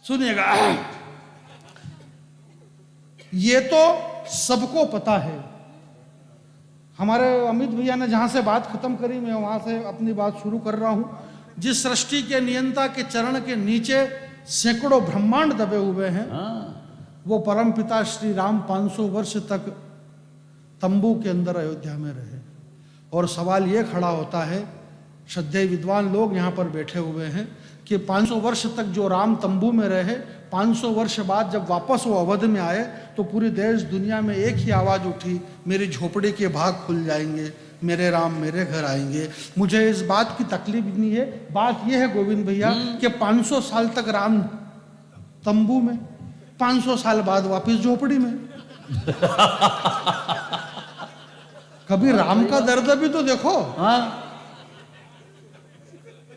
सुनिएगा, ये तो सबको पता है। हमारे अमित भैया ने जहां से बात खत्म करी, मैं वहां से अपनी बात शुरू कर रहा हूं। जिस सृष्टि के नियंता के चरण के नीचे सैकड़ों ब्रह्मांड दबे हुए हैं, वो परम पिता श्री राम 500 वर्ष तक तंबू के अंदर अयोध्या में रहे। और सवाल ये खड़ा होता है, श्रद्धेय विद्वान लोग यहाँ पर बैठे हुए हैं, कि 500 वर्ष तक जो राम तंबू में रहे, 500 वर्ष बाद जब वापस वो अवध में आए तो पूरी देश दुनिया में एक ही आवाज़ उठी, मेरी झोपड़ी के भाग खुल जाएंगे, मेरे राम मेरे घर आएंगे। मुझे इस बात की तकलीफ नहीं है। बात यह है गोविंद भैया कि 500 साल तक राम तंबू में, 500 साल बाद वापस झोपड़ी में। कभी राम का दर्द भी तो देखो।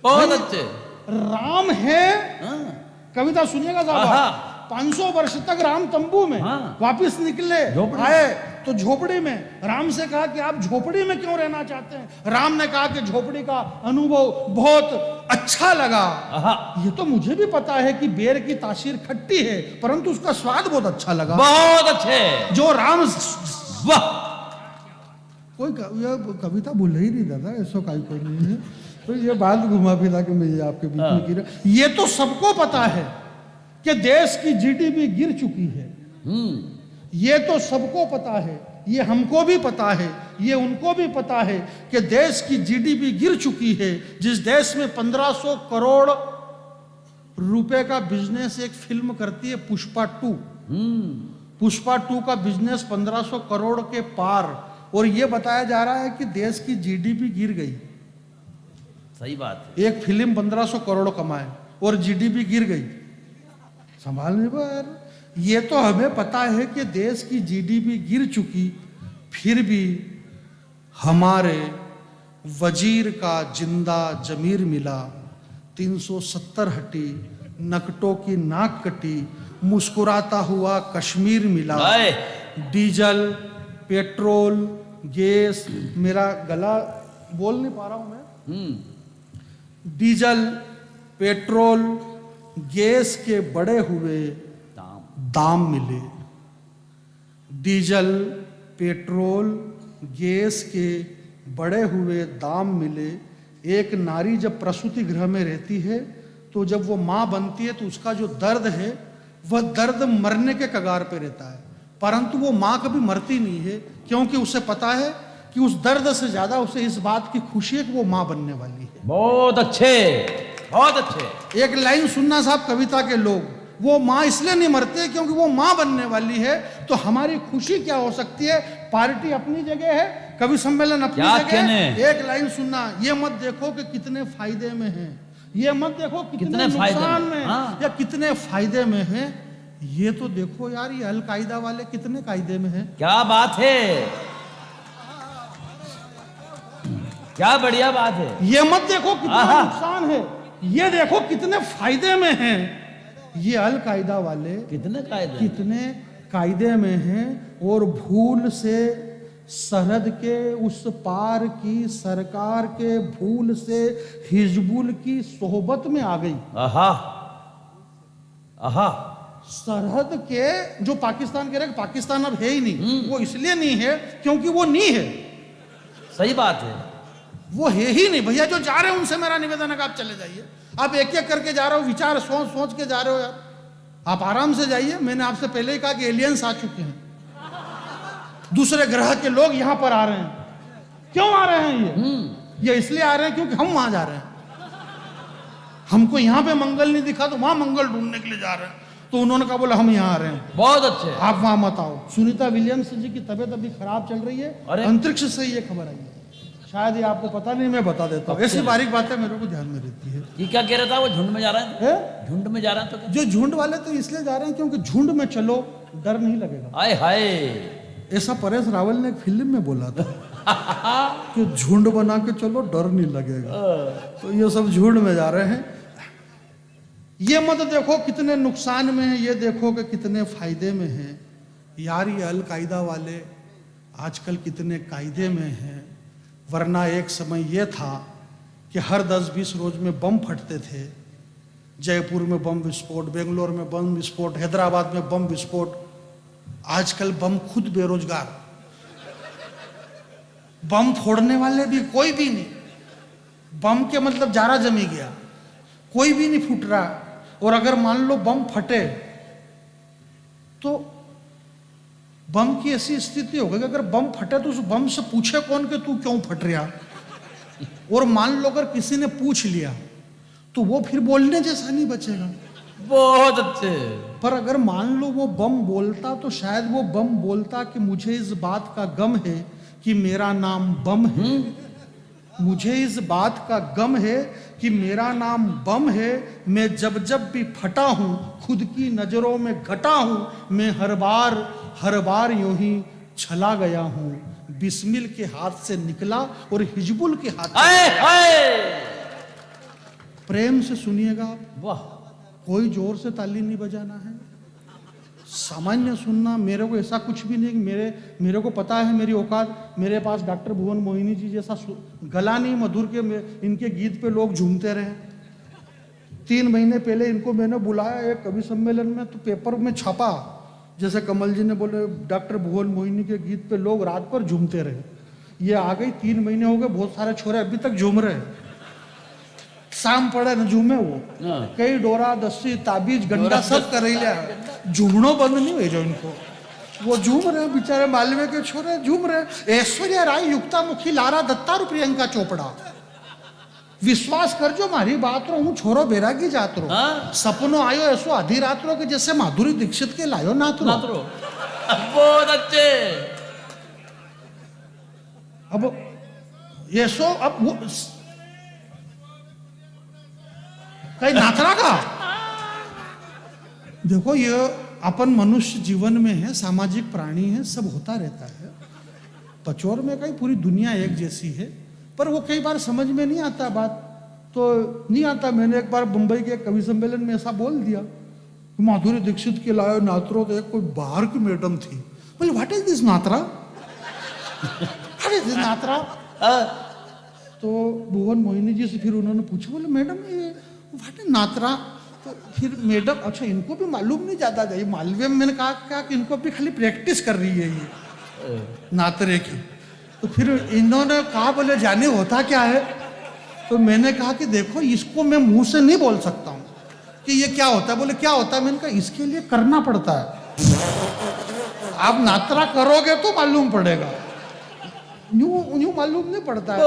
बहुत अच्छे राम है। कविता सुनिएगा साहब, 500 वर्ष तक राम तंबू में, वापस निकले आए तो झोपड़ी में। राम से कहा कि आप झोपड़ी में क्यों रहना चाहते हैं? राम ने कहा कि झोपड़ी का अनुभव बहुत अच्छा लगा। ये तो मुझे भी पता है कि बेर की तासीर खट्टी है, परंतु उसका स्वाद बहुत अच्छा लगा। बहुत अच्छे। जो राम, वाह, कोई कविता भूल ही नहीं दादा, ऐसा कोई नहीं है। तो ये बात घुमा फिरा के मैं ये आपके बीच में गिरा। ये तो सबको पता है कि देश की जीडीपी गिर चुकी है। ये तो सबको पता है, ये हमको भी पता है, ये उनको भी पता है कि देश की जीडीपी गिर चुकी है। जिस देश में 1500 करोड़ रुपए का बिजनेस एक फिल्म करती है पुष्पा 2, पुष्पा 2 का बिजनेस 1500 करोड़ के पार, और ये बताया जा रहा है कि देश की जीडीपी गिर गई। सही बात है। एक फिल्म 1500 करोड़ कमाए और जीडीपी गिर गई, संभाल नहीं पा यार। ये तो हमें पता है कि देश की जीडीपी गिर चुकी, फिर भी हमारे वजीर का जिंदा जमीर मिला। 370 हटी, नकटों की नाक कटी, मुस्कुराता हुआ कश्मीर मिला। डीजल, पेट्रोल, गैस, मेरा गला बोल नहीं पा रहा हूं मैं। डीजल, पेट्रोल, गैस के बढ़े हुए दाम मिले। डीजल, पेट्रोल, गैस के बढ़े हुए दाम मिले। एक नारी जब प्रसूति गृह में रहती है तो जब वो माँ बनती है तो उसका जो दर्द है वह दर्द मरने के कगार पे रहता है, परंतु वो माँ कभी मरती नहीं है, क्योंकि उसे पता है कि उस दर्द से ज्यादा उसे इस बात की खुशी है कि वो माँ बनने वाली है। बहुत अच्छे, बहुत अच्छे। एक लाइन सुनना साहब कविता के लोग, वो माँ इसलिए नहीं मरते क्योंकि वो माँ बनने वाली है। तो हमारी खुशी क्या हो सकती है? पार्टी अपनी जगह है, कवि सम्मेलन अपनी जगह है। एक लाइन सुनना, ये मत देखो कि कितने फायदे में है, ये मत देखो कितने नुकसान में या कितने फायदे में है, ये तो देखो यार ये अल-कायदा वाले कितने कायदे में है। क्या बात है, क्या बढ़िया बात है। ये मत देखो कितना नुकसान है, ये देखो कितने फायदे में हैं। ये अल-कायदा वाले कितने कायदे में हैं, और भूल से सरहद के उस पार की सरकार के भूल से हिजबुल की सोहबत में आ गई। सरहद के जो पाकिस्तान के रहे, पाकिस्तान अब है ही नहीं। वो इसलिए नहीं है क्योंकि वो नहीं है। सही बात है, वो है ही नहीं। भैया जो जा रहे हैं उनसे मेरा निवेदन है कि आप चले जाइए। आप एक एक करके जा रहे हो, विचार सोच सोच के जा रहे हो यार, आप आराम से जाइए। मैंने आपसे पहले ही कहा कि एलियंस आ चुके हैं, दूसरे ग्रह के लोग यहां पर आ रहे हैं। क्यों आ रहे हैं? ये इसलिए आ रहे हैं क्योंकि हम वहां जा रहे हैं। हमको यहां पे मंगल नहीं दिखा तो वहां मंगल ढूंढने के लिए जा रहे हैं। तो उन्होंने कहा बोला हम यहाँ आ रहे हैं। बहुत अच्छे, आप वहां मत आओ। सुनीता विलियम्स जी की तबीयत अभी खराब चल रही है, अंतरिक्ष से ये खबर आई है, शायद ये आपको पता नहीं, मैं बता देता हूँ। ऐसी बारीक बातें मेरे को ध्यान में रहती है। ये क्या कह रहा था? वो झुंड में जा रहा है, झुंड में जा रहा है। तो जो झुंड वाले तो इसलिए जा रहे हैं क्योंकि झुंड में चलो डर नहीं लगेगा। आए हाय, ऐसा परेश रावल ने एक फिल्म में बोला था कि झुंड बना के चलो डर नहीं लगेगा। तो ये सब झुंड में जा रहे हैं। ये मत देखो कितने नुकसान में है, ये देखो कि कितने फायदे में है। यार ये अल-कायदा वाले आजकल कितने कायदे में हैं। वरना एक समय ये था कि हर 10-20 रोज में बम फटते थे, जयपुर में बम विस्फोट, बेंगलोर में बम विस्फोट, हैदराबाद में बम विस्फोट। आजकल बम खुद बेरोजगार, बम फोड़ने वाले भी कोई भी नहीं, बम के मतलब जारा जमी गया, कोई भी नहीं फूट रहा। और अगर मान लो बम फटे तो बम की ऐसी स्थिति हो गई कि अगर बम फटे तो उस बम से पूछे कौन कि तू क्यों फट रहा। और मान लो अगर किसी ने पूछ लिया तो वो फिर बोलने जैसा नहीं बचेगा। बहुत अच्छे। पर अगर मान लो वो बम बोलता तो शायद वो बम बोलता कि मुझे इस बात का गम है कि मेरा नाम बम है, मुझे इस बात का गम है कि मेरा नाम बम है, मैं जब जब भी फटा हूं खुद की नजरों में घटा हूं, मैं हर बार यूं ही छला गया हूं, बिस्मिल के हाथ से निकला और हिजबुल के हाथ से। आए आए। प्रेम से सुनिएगा आप, वाह। कोई जोर से ताली नहीं बजाना है, सामान्य सुनना। मेरे को ऐसा कुछ भी नहीं, मेरे को पता है मेरी औकात। मेरे पास डॉक्टर भुवन मोहिनी जी जैसा गला नहीं मधुर के इनके गीत पे लोग झूमते रहे। 3 महीने पहले इनको मैंने बुलाया एक कवि सम्मेलन में, तो पेपर में छपा, जैसे कमल जी ने बोले डॉक्टर भुवन मोहिनी के गीत पे लोग रात भर झूमते रहे। ये आ गई, 3 महीने हो गए, बहुत सारे छोरे अभी तक झूम रहे, शाम पड़े न झूमे वो। कई डोरा दस्सी ताबीज गंडा सब कर लिया, झूमनो बंद नहीं हुए जो इनको, वो झूम रहे बेचारे मालवे के छोरे झूम रहे। ऐश्वर्या राय, युक्ता मुखी, लारा दत्ता और प्रियंका चोपड़ा। विश्वास कर जो मारी बात रो, हूँ छोरो बैरागी जात रो, सपनो आयो ऐसो आधी रात रो के जैसे माधुरी दीक्षित के लायो नात रो। बहुत अच्छे। अब ये सो अब वो कहीं नाचरा का। देखो ये अपन मनुष्य जीवन में है, सामाजिक प्राणी है, सब होता रहता है। पचौर में कहीं पूरी दुनिया एक जैसी है, पर वो कई बार समझ में नहीं आता बात, तो नहीं आता। मैंने एक बार मुंबई के एक कवि सम्मेलन में ऐसा बोल दिया, माधुरी दीक्षित के लायो नात्रो, तो एक कोई बाहर की मैडम थी, बोले व्हाट इज दिस नात्रा, व्हाट इज दिस नात्रा। तो भुवन मोहिनी जी से फिर उन्होंने पूछा, बोले मैडम ये व्हाट इज नात्रा। तो फिर मैडम, अच्छा इनको भी मालूम नहीं ज्यादा जाए मालवे में। मैंने कहा क्या कि इनको भी खाली प्रैक्टिस कर रही है ये नात्रे की। तो फिर इन्होंने कहा, बोले जाने होता क्या है। तो मैंने कहा कि देखो इसको मैं मुंह से नहीं बोल सकता हूँ कि ये क्या होता है। बोले क्या होता है। मैंने कहा इसके लिए करना पड़ता है, आप नात्रा करोगे तो मालूम पड़ेगा, यूं मालूम नहीं पड़ता है।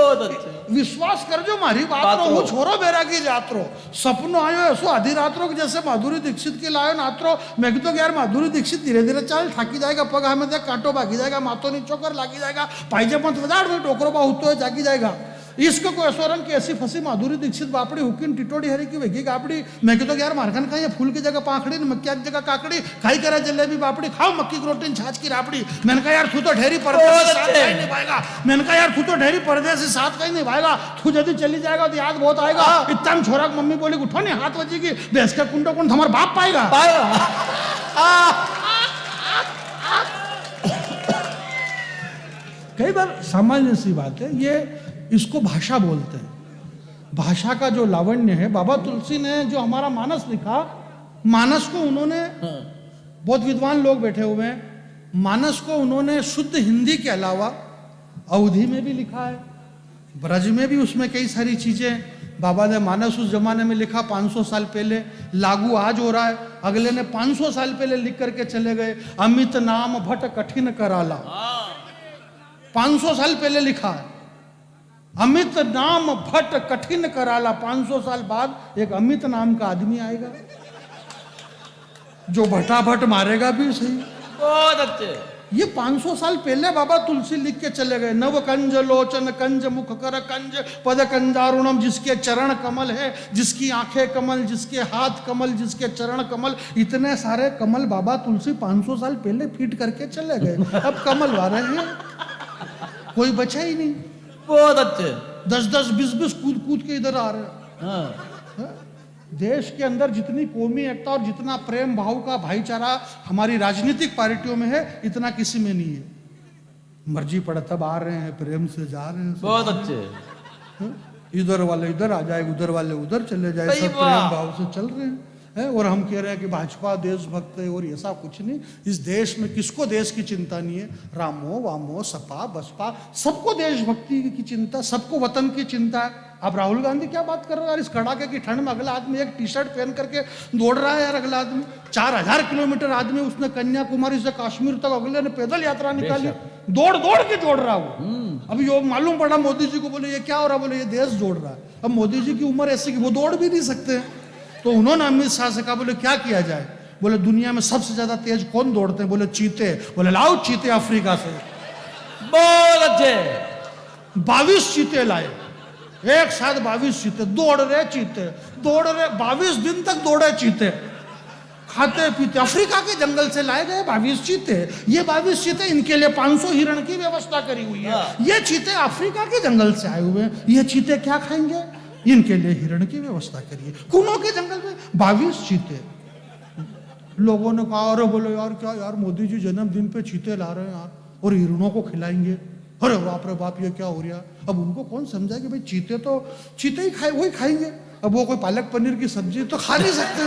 विश्वास कर जो मारी बात रो, वो छोरो बैरागी जात रो, सपनो आयो ऐसो आधी रात रो जैसे माधुरी दीक्षित के लायो नात्रो। मैं तो यार माधुरी दीक्षित धीरे धीरे चल, थाकी जाएगा, पग हमें देख कांटो भागी जाएगा, माथो नीचो कर लागी जाएगा, पाइजे मत बजाड़ में टोकरो बा होतो है जागी जाएगा। इसको कोई ऐसो रंग की ऐसी फंसी माधुरी दीक्षित बापड़ी हुकिन टिटोड़ी हरी की वेगी गापड़ी। मैं तो यार मारखन का ये फूल की जगह पाखड़ी, मक्किया की जगह काकड़ी, खाई करा जलेबी बापड़ी, खाओ मक्की की रोटी छाछ की रापड़ी। मैंने कहा यार तू तो ढेरी परदेसी साथ कहीं नहीं पाएगा। मैंने कहा यार तू तो ढेरी परदेसी साथ कहीं नहीं पाएगा, तू यदि चली जाएगा तो याद बहुत आएगा। इतना छोरा मम्मी बोली उठो नहीं हाथ बजेगी, भैंस का कुंडो कौन हमारा बाप पाएगा। कई बार सामान्य सी बात है, ये इसको भाषा बोलते हैं। भाषा का जो लावण्य है, बाबा तुलसी ने जो हमारा मानस लिखा, मानस को उन्होंने, बहुत विद्वान लोग बैठे हुए हैं, मानस को उन्होंने शुद्ध हिंदी के अलावा अवधी में भी लिखा है, ब्रज में भी उसमें कई सारी चीजें। बाबा ने मानस उस जमाने में लिखा 500 साल पहले, लागू आज हो रहा है, अगले ने 500 साल पहले लिख करके चले गए। अमित नाम भट कठिन कराला, 500 साल पहले लिखा है। अमित नाम भट कठिन कराला, 500 साल बाद एक अमित नाम का आदमी आएगा जो भटाभट मारेगा भी सही। बहुत अच्छे। ये 500 साल पहले बाबा तुलसी लिख के चले गए। नव कंज लोचन कंज मुख कर कंज पद कंजारुणम, जिसके चरण कमल है, जिसकी आंखें कमल, जिसके हाथ कमल, जिसके चरण कमल, इतने सारे कमल बाबा तुलसी 500 साल पहले फिट करके चले गए। अब कमल वाले हैं, कोई बचा ही नहीं। बहुत अच्छे। 10-10 20-20 कूद के इधर आ रहे हैं। देश के अंदर जितनी कौमी एकता और जितना प्रेम भाव का भाईचारा हमारी राजनीतिक पार्टियों में है, इतना किसी में नहीं है। मर्जी पड़े तब आ रहे हैं, प्रेम से जा रहे हैं। बहुत अच्छे। इधर वाले इधर आ जाए, उधर वाले उधर चले जाए, सही सब बात। प्रेम भाव से चल रहे हैं। और हम कह रहे हैं कि भाजपा देशभक्त है, और ऐसा कुछ नहीं। इस देश में किसको देश की चिंता नहीं है? रामो वामो सपा बसपा सबको देशभक्ति की चिंता, सबको वतन की चिंता है। अब राहुल गांधी क्या बात कर रहे हैं यार? इस कड़ाके की ठंड में अगला आदमी एक टी शर्ट पहन करके दौड़ रहा है यार। अगला आदमी 4000 किलोमीटर आदमी उसने कन्याकुमारी से कश्मीर तक अगले ने पैदल यात्रा निकाली, दौड़ दौड़ के दौड़ रहा वो। अभी यो मालूम पड़ा मोदी जी को, बोले ये क्या हो रहा? बोले ये देश दौड़ रहा है। अब मोदी जी की उम्र ऐसी कि वो दौड़ भी नहीं सकते हैं। तो उन्होंने अमित शाह से कहा, बोले क्या किया जाए? बोले दुनिया में सबसे ज्यादा तेज कौन दौड़ते हैं? बोले चीते। बोले लाओ चीते अफ्रीका से। बहुत अच्छे। 22 चीते लाए, एक साथ 22 चीते दौड़ रहे, चीते दौड़ रहे, 22 दिन तक दौड़े चीते, खाते पीते। अफ्रीका के जंगल से लाए गए 22 चीते। ये 22 चीते, इनके लिए 500 हिरण की व्यवस्था करी हुई है। ये चीते अफ्रीका के जंगल से आए हुए हैं, ये चीते क्या खाएंगे? इनके लिए हिरण की व्यवस्था करिए। कुनो के जंगल में 22 चीते। लोगों ने कहा, अरे बोलो यार क्या यार, मोदी जी जन्मदिन पे चीते ला रहे हैं यार, और हिरणों को खिलाएंगे। अरे बाप रे बाप, ये क्या हो रहा? अब उनको कौन समझाए कि भाई चीते तो चीते ही खाए, वही खाएंगे। अब वो कोई पालक पनीर की सब्जी तो खा नहीं सकते।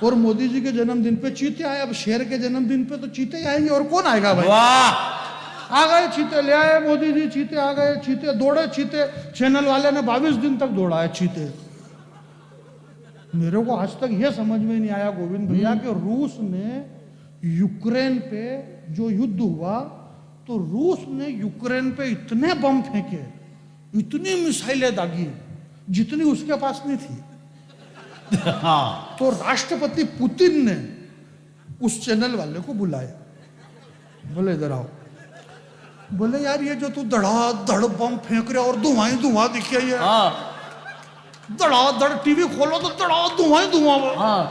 और मोदी जी के जन्मदिन पे चीते आए, अब शेर के जन्मदिन पे तो चीते ही आएंगे, और कौन आएगा भाई? वाह। आ गए चीते, ले आए मोदी जी चीते, आ गए चीते, दौड़े चीते। चैनल वाले ने 22 दिन तक दौड़ा है चीते। मेरे को आज तक यह समझ में नहीं आया गोविंद भैया कि रूस ने यूक्रेन पे जो युद्ध हुआ, तो रूस ने यूक्रेन पे इतने बम फेंके, इतनी मिसाइलें दागी जितनी उसके पास नहीं थी। हाँ। तो राष्ट्रपति पुतिन ने उस चैनल वाले को बुलाया, बोले इधर आओ। बोले यार ये जो तू धड़ाधड़ बम फेंक रहा और धुआं ही धुआं दिखे, ये हाँ। धड़ाधड़ टीवी खोलो तो धुआं ही धुआं। हाँ।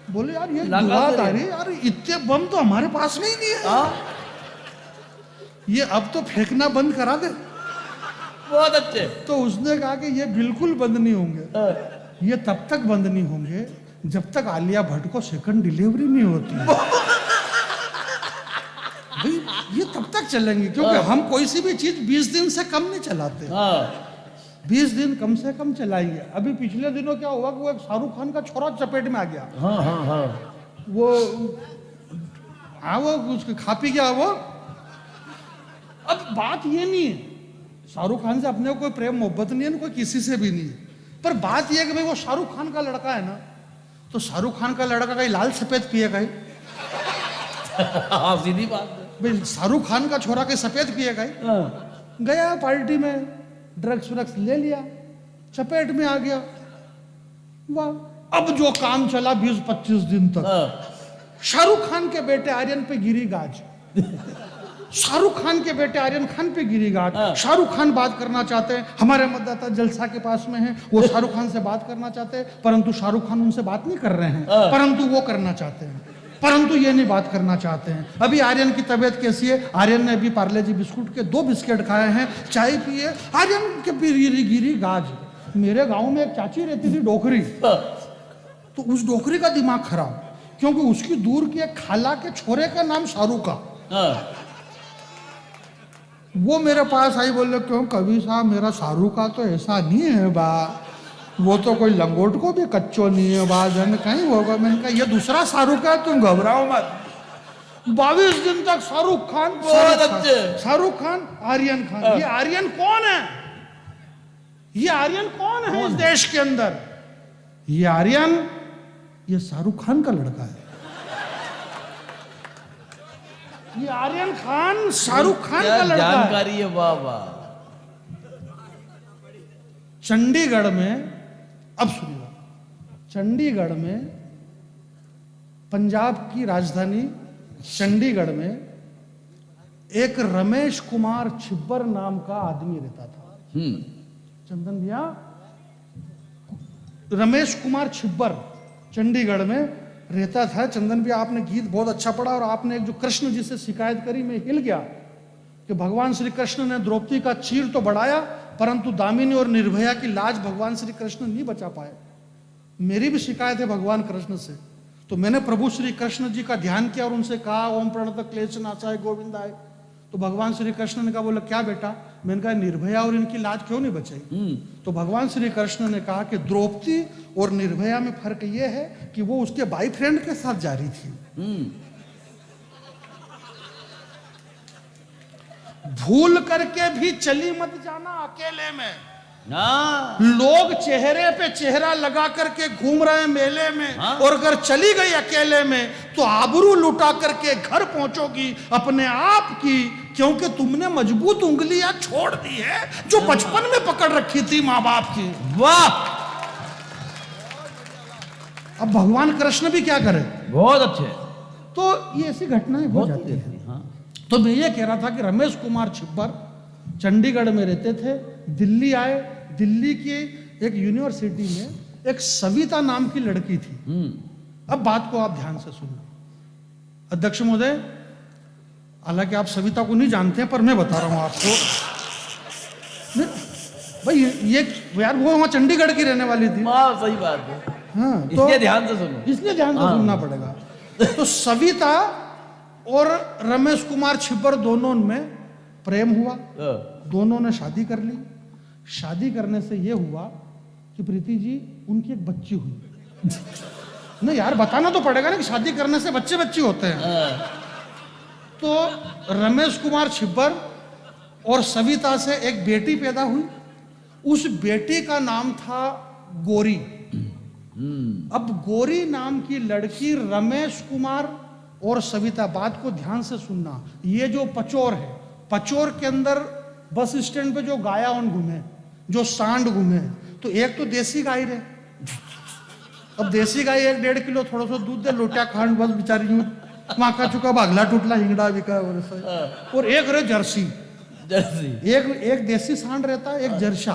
बोले यार ये लगा धुआंधारी यार, इतने बम तो हमारे पास में ही नहीं है। हाँ। ये अब तो फेंकना बंद करा दे। बहुत अच्छे। तो उसने कहा कि ये बिल्कुल बंद नहीं होंगे, हाँ। ये तब तक बंद नहीं होंगे जब तक आलिया भट्ट को सेकंड डिलीवरी नहीं होती है। भाई ये तब तक चलेंगे, क्योंकि हम कोई सी भी चीज 20 दिन से कम नहीं चलाते। हाँ। 20 दिन कम से कम चलाएंगे। अभी पिछले दिनों क्या हुआ कि वो एक शाहरुख खान का छोरा चपेट में आ गया। हाँ। हाँ। हाँ। वो हाँ वो उसके खा पी गया वो। अब बात ये नहीं है, शाहरुख खान से अपने को कोई प्रेम मोहब्बत नहीं है, कोई किसी से भी नहीं है। पर बात यह है कि भाई वो शाहरुख खान का लड़का है ना, तो शाहरुख खान का लड़का कहीं लाल सफेद पिएगा ही? हाँ, सीधी बात है। भाई शाहरुख खान का छोरा कहीं सफेद पिएगा ही? हाँ। गया पार्टी में, ड्रग्स व्रग्स ले लिया, चपेट में आ गया। वाह। अब जो काम चला 20-25 दिन तक, हाँ। शाहरुख खान के बेटे आर्यन पे गिरी गाज। शाहरुख खान के बेटे आर्यन खान पे गिरी गाज। हाँ। शाहरुख खान बात करना चाहते हैं, हमारे मतदाता जलसा के पास में हैं, वो शाहरुख खान से बात करना चाहते हैं, परंतु शाहरुख खान उनसे बात नहीं कर रहे हैं, हाँ। परंतु वो करना चाहते हैं, परंतु ये नहीं बात करना चाहते हैं। अभी आर्यन की तबीयत कैसी है? आर्यन ने अभी पार्ले जी बिस्कुट के 2 बिस्किट खाए हैं, चाय पिए, आर्यन के गिरी गाज। मेरे गांव में एक चाची रहती थी डोकरी, हाँ। तो उस डोकरी का दिमाग खराब, क्योंकि उसकी दूर की एक खाला के छोरे का नाम शाहरुख का। हाँ। वो मेरे पास आई, बोले क्यों कवि साहब, मेरा शाहरुख का तो ऐसा नहीं है बा, वो तो कोई लंगोट को भी कच्चो नहीं है बा, जन कहीं होगा। मैंने कहा ये दूसरा शाहरुख है, तुम घबराओ मत। 22 दिन तक शाहरुख खान, बहुत अच्छे। शाहरुख खान, आर्यन खान। ये आर्यन कौन है? ये आर्यन कौन है इस देश के अंदर? ये आर्यन, ये शाहरुख खान का लड़का है। ये आर्यन खान शाहरुख खान क्या का लड़का है। जानकारी है, वाह वाह। चंडीगढ़ में, अब सुनिए, चंडीगढ़ में, पंजाब की राजधानी चंडीगढ़ में एक रमेश कुमार छिब्बर नाम का आदमी रहता था। चंदन भैया, रमेश कुमार छिब्बर चंडीगढ़ में रहता था। चंदन भैया, आपने गीत बहुत अच्छा पढ़ा, और आपने एक जो कृष्ण जी से शिकायत करी, मैं हिल गया कि भगवान श्री कृष्ण ने द्रौपदी का चीर तो बढ़ाया, परंतु दामिनी और निर्भया की लाज भगवान श्री कृष्ण नहीं बचा पाए। मेरी भी शिकायत है भगवान कृष्ण से। तो मैंने प्रभु श्री कृष्ण जी का ध्यान किया और उनसे कहा, ओम प्रणत क्लेश नाशाय गोविंदाय। तो भगवान श्री कृष्ण ने कहा, बोला क्या बेटा? मैंने कहा निर्भया और इनकी लाज क्यों नहीं बचाई? तो भगवान श्री कृष्ण ने कहा कि द्रौपदी और निर्भया में फर्क ये है कि वो उसके बॉयफ्रेंड के साथ जा रही थी। भूल करके भी चली मत जाना अकेले में। हाँ। लोग चेहरे पे चेहरा लगा करके घूम रहे हैं मेले में, हाँ? और अगर चली गई अकेले में तो आबरू लुटा करके घर पहुंचोगी अपने आप की, क्योंकि तुमने मजबूत उंगलियां छोड़ दी है जो बचपन में पकड़ रखी थी माँ बाप की। वाह, अब भगवान कृष्ण भी क्या करें? बहुत अच्छे। तो ये ऐसी घटनाएं हो जाती है। हाँ। तो मैं ये कह रहा था कि रमेश कुमार छिब्बर चंडीगढ़ में रहते थे, दिल्ली आए। दिल्ली की एक यूनिवर्सिटी में एक सविता नाम की लड़की थी। अब बात को आप ध्यान से सुनना। अध्यक्ष महोदय, हालांकि आप सविता को नहीं जानते हैं, पर मैं बता रहा हूं आपको। भाई ये यार वो वहां चंडीगढ़ की रहने वाली थी। हाँ, सही बात है। हाँ, इसलिए ध्यान से सुनो। इसलिए ध्यान से सुनना पड़ेगा। तो सविता और रमेश कुमार छिब्बर दोनों में प्रेम हुआ, दोनों ने शादी कर ली। शादी करने से यह हुआ कि प्रीति जी उनकी एक बच्ची हुई। नहीं यार, बताना तो पड़ेगा ना कि शादी करने से बच्चे बच्ची होते हैं। तो रमेश कुमार छिब्बर और सविता से एक बेटी पैदा हुई। उस बेटी का नाम था गोरी। अब गोरी नाम की लड़की रमेश कुमार और सविता, बात को ध्यान से सुनना, ये जो पचोर है, पचोर के अंदर बस स्टैंड पे जो गायावन घूमे, जो सांड घूमे, तो एक तो देसी गाय रहे। अब देसी गाय 1-1.5 किलो थोड़ा सा दूध दे, लोटा खांड, बस बेचारी यूं माका चुका भागला टूटला हिंगड़ा बिका। और एक रहे जर्सी, एक देसी सांड रहता है, एक जर्सा।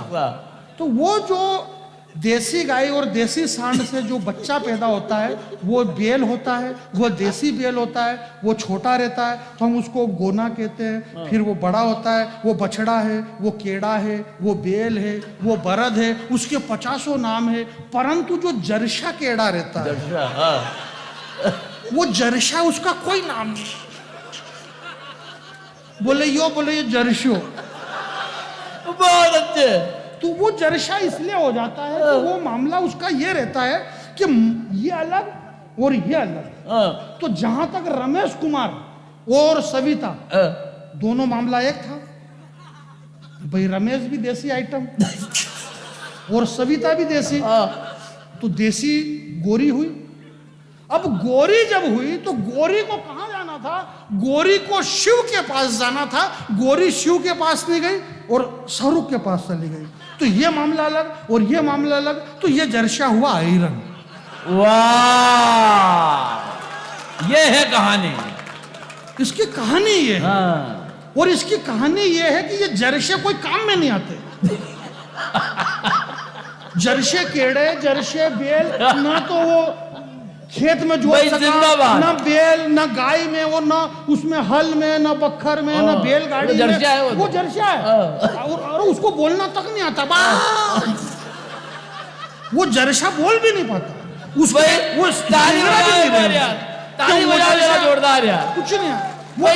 तो वो जो देसी गाय और देसी सांड से जो बच्चा पैदा होता है वो बेल होता है, वो देसी बेल होता है, वो छोटा रहता है तो हम उसको गोना कहते हैं। फिर वो बड़ा होता है, वो बछड़ा है, वो केड़ा है, वो बेल है, वो बरद है, उसके 50 नाम है। परंतु जो जर्शा केड़ा रहता है, वो जर्शा, उसका कोई नाम नहीं। बोले ये जर्शो। बहुत अच्छे। तो वो जर्शा इसलिए हो जाता है कि वो मामला उसका ये रहता है कि ये अलग और ये अलग। तो जहां तक रमेश कुमार और सविता दोनों मामला एक था। भाई रमेश भी देसी आइटम और सविता भी देसी। तो देसी गोरी हुई। अब गोरी जब हुई तो गोरी को कहां जाना था? गोरी को शिव के पास जाना था। गोरी शिव के पास नहीं गई और शाहरुख के पास चली गई। तो ये मामला अलग और ये मामला अलग। तो ये जर्शा हुआ आयरन। वाह, ये है कहानी। इसकी कहानी ये है। हाँ। और इसकी कहानी ये है कि ये जर्शे कोई काम में नहीं आते। जर्शे केड़े, जर्शे बेल, ना तो वो खेत में जोत सका, ना बेल, ना गाय में, वो ना उसमें हल में, ना बखर में, ना बैलगाड़ी में। वो जर्शा है। और उसको बोलना तक नहीं आता। वो जर्शा बोल भी नहीं पाता। वो ताली बजा जोरदार यार, कुछ नहीं है। वो